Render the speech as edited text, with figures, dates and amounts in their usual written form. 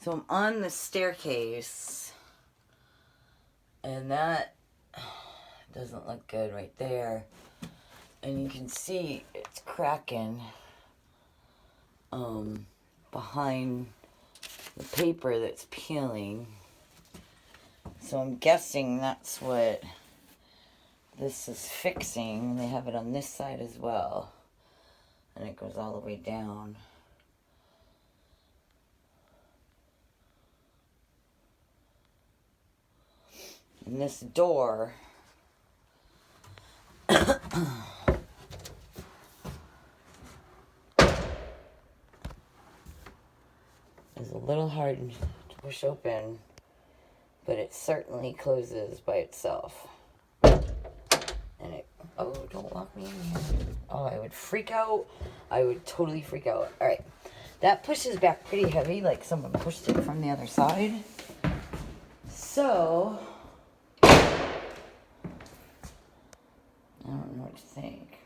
So I'm on the staircase, and that doesn't look good right there. And you can see it's cracking behind the paper that's peeling. So I'm guessing that's what this is fixing. They have it on this side as well. And it goes all the way down. And this door is a little hard to push open, but it certainly closes by itself. And it, oh, don't lock me in here. Oh, I would freak out. I would totally freak out. All right, that pushes back pretty heavy, like someone pushed it from the other side. So I don't know what to think.